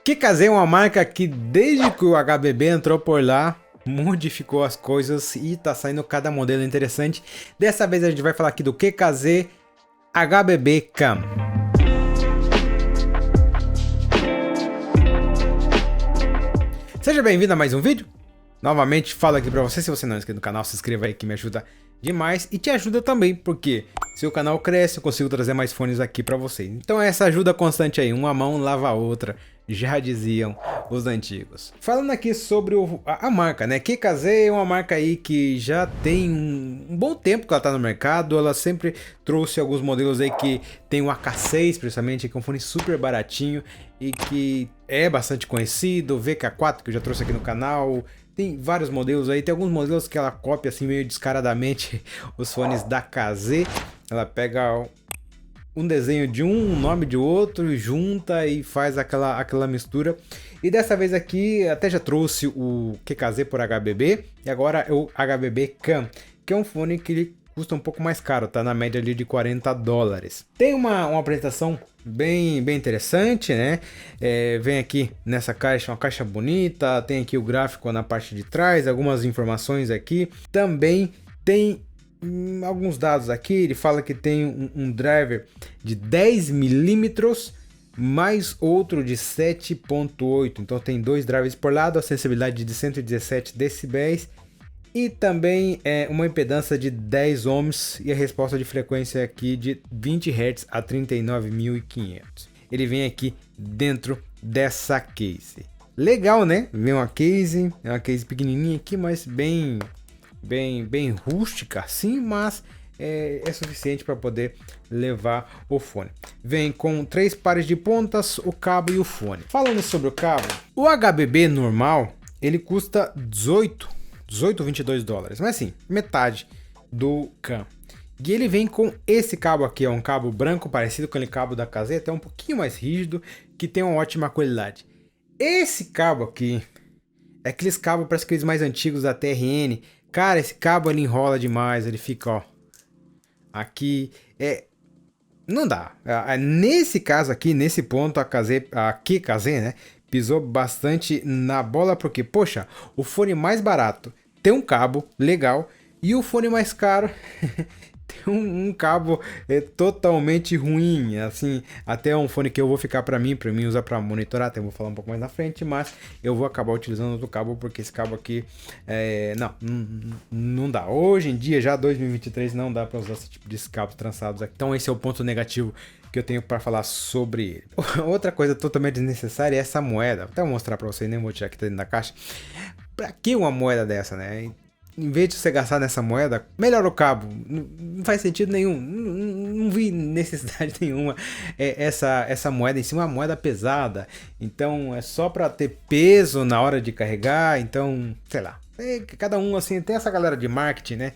Kikazé é uma marca que desde que o HBB entrou por lá, modificou as coisas e tá saindo cada modelo interessante. Dessa vez a gente vai falar aqui do Kikazé HBB Cam. Seja bem-vindo a mais um vídeo. Novamente falo aqui pra você, se você não é inscrito no canal, se inscreva aí que me ajuda demais. E te ajuda também, porque se o canal cresce, eu consigo trazer mais fones aqui pra vocês. Então essa ajuda constante aí, uma mão lava a outra, já diziam os antigos. Falando aqui sobre a marca, né? Kikazé é uma marca aí que já tem um bom tempo que ela tá no mercado. Ela sempre trouxe alguns modelos aí que tem o AK6, principalmente, que é um fone super baratinho e que é bastante conhecido. O VK4 que eu já trouxe aqui no canal. Tem vários modelos aí, tem alguns modelos que ela copia assim meio descaradamente os fones da Kazé. Ela pega um desenho de um nome de outro, junta e faz aquela mistura. E dessa vez aqui até já trouxe o Kikazé por HBB e agora é o HBB Cam, que é um fone que ele custa um pouco mais caro, tá na média ali de $40. Tem uma apresentação bem interessante, né? Vem aqui nessa caixa, uma caixa bonita, tem aqui o gráfico na parte de trás, algumas informações aqui. Também tem alguns dados aqui, ele fala que tem um driver de 10 milímetros mais outro de 7.8, então tem dois drivers por lado, a sensibilidade de 117 decibéis e também uma impedância de 10 ohms e a resposta de frequência aqui de 20 Hz a 39.500. Ele vem aqui dentro dessa case. Legal, né? Vem uma case, é uma case pequenininha aqui, mas bem rústica assim, mas é suficiente para poder levar o fone. Vem com 3 pares de pontas, o cabo e o fone. Falando sobre o cabo, o HBB normal ele custa 18 ou $22, mas assim, metade do Cam. E ele vem com esse cabo aqui, é um cabo branco parecido com aquele cabo da Kazé, até um pouquinho mais rígido, que tem uma ótima qualidade. Esse cabo aqui é aqueles cabos, parece aqueles mais antigos da TRN. Cara, esse cabo ele enrola demais, ele fica, ó, aqui, não dá. Nesse caso aqui, nesse ponto, a Kikazé, né, pisou bastante na bola, porque, poxa, o fone mais barato tem um cabo legal e o fone mais caro tem um cabo totalmente ruim, assim, até um fone que eu vou ficar para mim usar para monitorar, até vou falar um pouco mais na frente, mas eu vou acabar utilizando outro cabo porque esse cabo aqui não dá. Hoje em dia, já 2023, não dá para usar esse tipo de cabos trançados aqui. Então esse é o ponto negativo que eu tenho para falar sobre ele. Outra coisa totalmente desnecessária é essa moeda. Até vou mostrar para vocês, nem vou tirar aqui dentro da caixa. Para que uma moeda dessa, né? Em vez de você gastar nessa moeda, melhora o cabo. Não faz sentido nenhum. Não vi necessidade nenhuma essa moeda em cima, é uma moeda pesada. Então é só para ter peso na hora de carregar. Então, sei lá. Cada um assim, tem essa galera de marketing, né?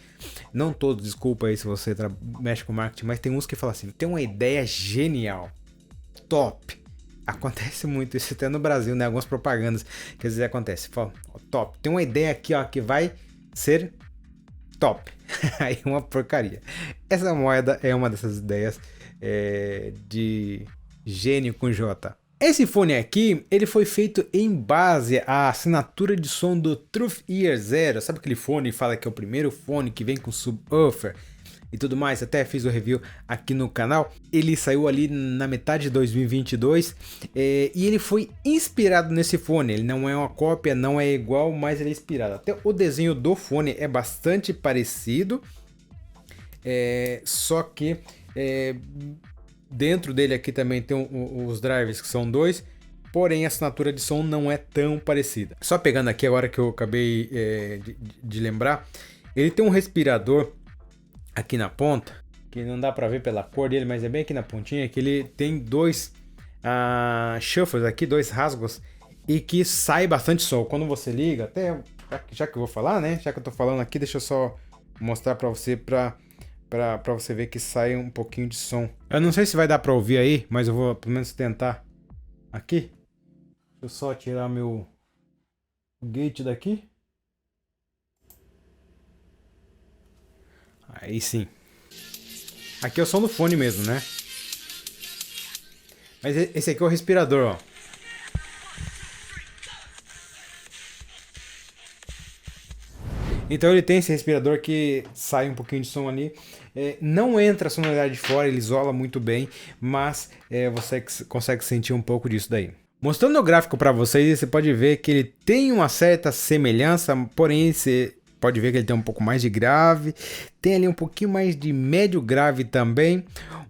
Não todos, desculpa aí se você mexe com marketing, mas tem uns que falam assim: tem uma ideia genial, top. Acontece muito isso até no Brasil, né? Algumas propagandas que às vezes acontece. Fala, top, tem uma ideia aqui, ó, que vai ser top. Aí uma porcaria. Essa moeda é uma dessas ideias de gênio com J. Esse fone aqui, ele foi feito em base à assinatura de som do Truth Ear Zero. Sabe aquele fone que fala que é o primeiro fone que vem com subwoofer e tudo mais? Até fiz o review aqui no canal. Ele saiu ali na metade de 2022 e ele foi inspirado nesse fone. Ele não é uma cópia, não é igual, mas ele é inspirado. Até o desenho do fone é bastante parecido, só que dentro dele aqui também tem os drivers que são dois, porém a assinatura de som não é tão parecida. Só pegando aqui agora que eu acabei de lembrar, ele tem um respirador aqui na ponta, que não dá pra ver pela cor dele, mas é bem aqui na pontinha, que ele tem dois shuffles aqui, dois rasgos, e que sai bastante som. Quando você liga, até já que eu vou falar, né, já que eu tô falando aqui, deixa eu só mostrar pra você, pra você ver que sai um pouquinho de som. Eu não sei se vai dar pra ouvir aí, mas eu vou pelo menos tentar aqui. Deixa eu só tirar meu gate daqui. Aí sim. Aqui é o som do fone mesmo, né? Mas esse aqui é o respirador, ó. Então ele tem esse respirador que sai um pouquinho de som ali. Não entra a sonoridade de fora, ele isola muito bem, mas você consegue sentir um pouco disso daí. Mostrando o gráfico para vocês, você pode ver que ele tem uma certa semelhança, porém você pode ver que ele tem um pouco mais de grave, tem ali um pouquinho mais de médio grave também,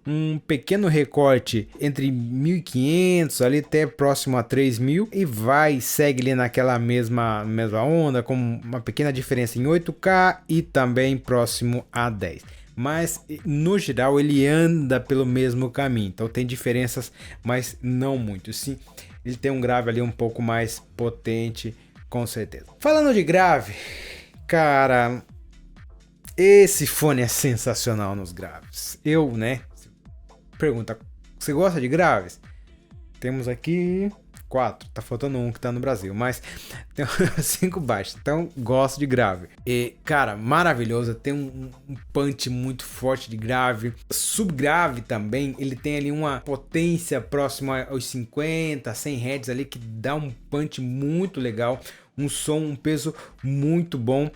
um pequeno recorte entre 1500 ali até próximo a 3000 e segue ali naquela mesma onda, com uma pequena diferença em 8K e também próximo a 10. Mas no geral ele anda pelo mesmo caminho, então tem diferenças, mas não muito. Sim, ele tem um grave ali um pouco mais potente, com certeza. Falando de grave, cara, esse fone é sensacional nos graves. Pergunta, você gosta de graves? Temos aqui 4, tá faltando um que tá no Brasil, mas tem 5 baixos, então gosto de grave. E, cara, maravilhoso, tem um punch muito forte de grave. Subgrave também, ele tem ali uma potência próxima aos 50, 100 Hz ali, que dá um punch muito legal. Um som, um peso muito bom.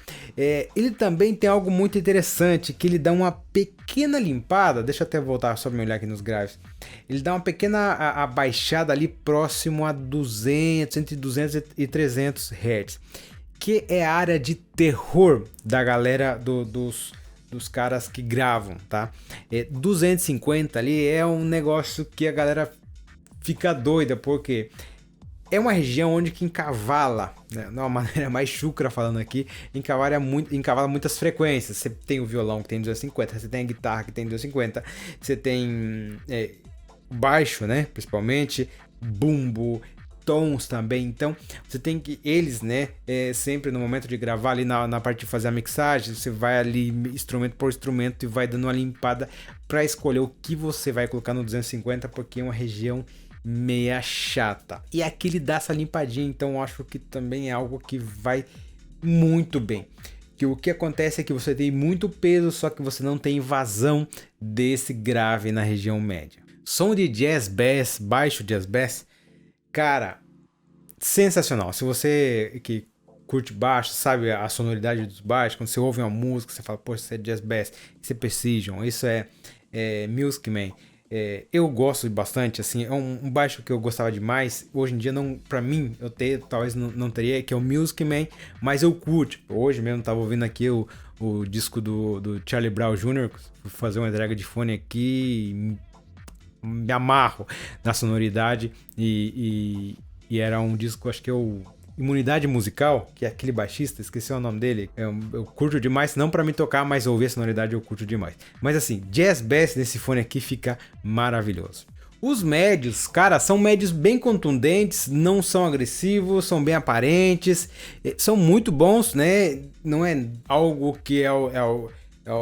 Ele também tem algo muito interessante, que ele dá uma pequena limpada. Deixa eu até voltar só para me olhar aqui nos graves. Ele dá uma pequena abaixada ali próximo a 200, entre 200 e 300 Hz. Que é a área de terror da galera dos caras que gravam, tá? 250 ali é um negócio que a galera fica doida, porque é uma região onde que encavala, né, de uma maneira mais chucra falando aqui, encavala muitas frequências. Você tem o violão que tem 250, você tem a guitarra que tem 250, você tem baixo, né, principalmente, bumbo, tons também. Então você tem que, eles, né, sempre no momento de gravar ali na parte de fazer a mixagem, você vai ali instrumento por instrumento e vai dando uma limpada para escolher o que você vai colocar no 250, porque é uma região meia chata. E aqui ele dá essa limpadinha, então eu acho que também é algo que vai muito bem. Que o que acontece é que você tem muito peso, só que você não tem invasão desse grave na região média. Som de jazz bass, baixo jazz bass, cara, sensacional. Se você que curte baixo, sabe a sonoridade dos baixos, quando você ouve uma música, você fala, poxa, isso é jazz bass, isso é Precision, isso é Music Man. Eu gosto bastante, assim, é um baixo que eu gostava demais. Hoje em dia, não, pra mim, talvez não teria, que é o Music Man, mas eu curto. Hoje mesmo tava ouvindo aqui o disco do Charlie Brown Jr., fui fazer uma entrega de fone aqui, me amarro na sonoridade e era um disco, acho que é o Imunidade Musical, que é aquele baixista, esqueci o nome dele, eu curto demais, não pra me tocar, mas ouvir a sonoridade eu curto demais. Mas assim, jazz bass nesse fone aqui fica maravilhoso. Os médios, cara, são médios bem contundentes, não são agressivos, são bem aparentes, são muito bons, né? Não é algo que é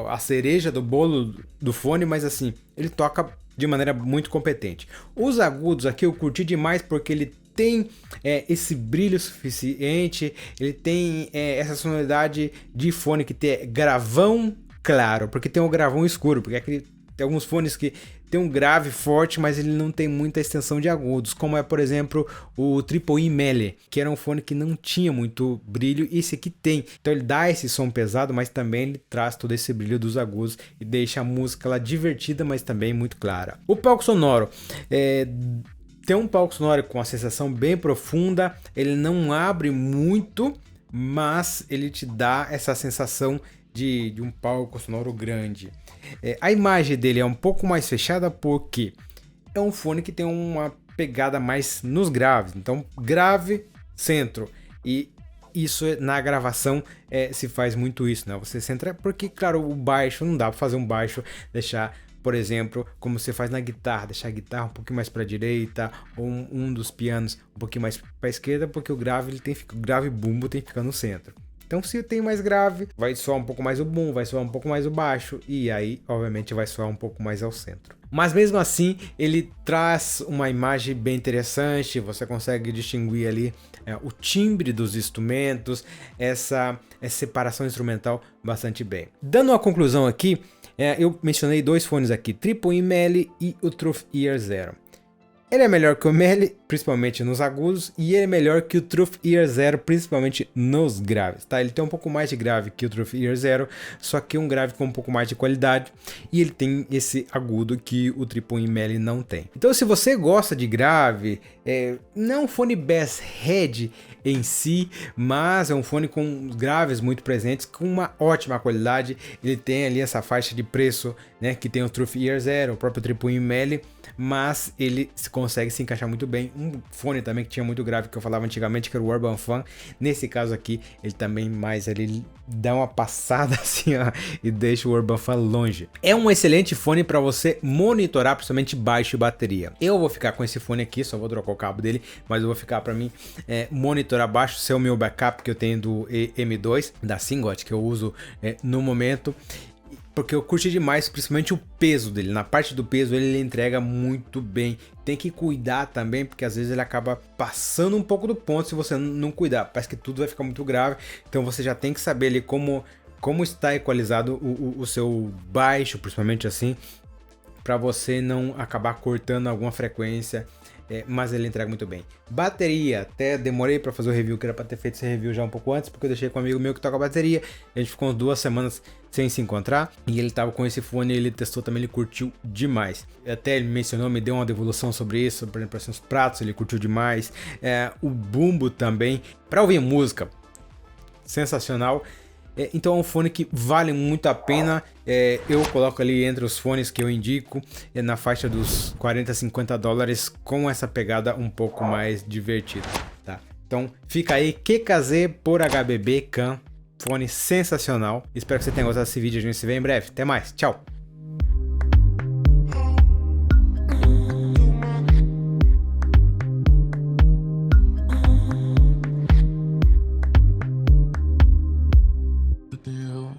a cereja do bolo do fone, mas assim, ele toca de maneira muito competente. Os agudos aqui eu curti demais porque ele tem esse brilho suficiente, ele tem essa sonoridade de fone que tem gravão claro, porque tem um gravão escuro, porque tem alguns fones que tem um grave forte, mas ele não tem muita extensão de agudos, como é, por exemplo, o Triple E Melee, que era um fone que não tinha muito brilho, e esse aqui tem. Então ele dá esse som pesado, mas também ele traz todo esse brilho dos agudos e deixa a música lá divertida, mas também muito clara. O palco sonoro tem um palco sonoro com uma sensação bem profunda, ele não abre muito, mas ele te dá essa sensação de um palco sonoro grande. A imagem dele é um pouco mais fechada porque é um fone que tem uma pegada mais nos graves, então grave, centro, e isso na gravação se faz muito isso, né? Você centra, porque claro, o baixo não dá para fazer um baixo deixar, por exemplo, como você faz na guitarra, deixar a guitarra um pouquinho mais para a direita, ou um dos pianos um pouquinho mais para a esquerda, porque o grave grave bumbo tem que ficar no centro. Então, se tem mais grave, vai soar um pouco mais o bumbo, vai soar um pouco mais o baixo, e aí, obviamente, vai soar um pouco mais ao centro. Mas mesmo assim, ele traz uma imagem bem interessante, você consegue distinguir ali o timbre dos instrumentos, essa separação instrumental bastante bem. Dando uma conclusão aqui, eu mencionei dois fones aqui, Triple E Melee e o Truth Ear Zero. Ele é melhor que o Meli, principalmente nos agudos, e ele é melhor que o Truth Ear Zero, principalmente nos graves, tá? Ele tem um pouco mais de grave que o Truth Ear Zero, só que um grave com um pouco mais de qualidade, e ele tem esse agudo que o Triple M Meli não tem. Então, se você gosta de grave, não é um fone Bass Head em si, mas é um fone com graves muito presentes, com uma ótima qualidade. Ele tem ali essa faixa de preço, né, que tem o Truth Ear Zero, o próprio Triple M Meli, mas ele consegue se encaixar muito bem. Um fone também que tinha muito grave, que eu falava antigamente, que era o Urban Fan. Nesse caso aqui, ele também mais ele dá uma passada assim, ó, e deixa o Urban Fan longe. É um excelente fone para você monitorar, principalmente baixo e bateria. Eu vou ficar com esse fone aqui, só vou trocar o cabo dele, mas eu vou ficar para mim monitorar baixo, ser o meu backup que eu tenho do M2 da Singot, que eu uso no momento. Porque eu curti demais, principalmente o peso dele. Na parte do peso ele entrega muito bem. Tem que cuidar também, porque às vezes ele acaba passando um pouco do ponto se você não cuidar. Parece que tudo vai ficar muito grave. Então você já tem que saber ali como está equalizado o seu baixo, principalmente assim, para você não acabar cortando alguma frequência. Mas ele entrega muito bem. Bateria, até demorei para fazer o review, que era para ter feito esse review já um pouco antes, porque eu deixei com um amigo meu que toca a bateria. A gente ficou 2 semanas sem se encontrar e ele tava com esse fone, ele testou também, ele curtiu demais. Até ele mencionou, me deu uma devolução sobre isso, por exemplo, assim, os pratos, ele curtiu demais. O bumbo também, para ouvir música, sensacional. Então é um fone que vale muito a pena. Eu coloco ali entre os fones que eu indico, na faixa dos 40 a 50 dólares, com essa pegada um pouco mais divertida, tá? Então fica aí, QKZ por HBB Can, fone sensacional. Espero que você tenha gostado desse vídeo, a gente se vê em breve. Até mais, tchau! Deal.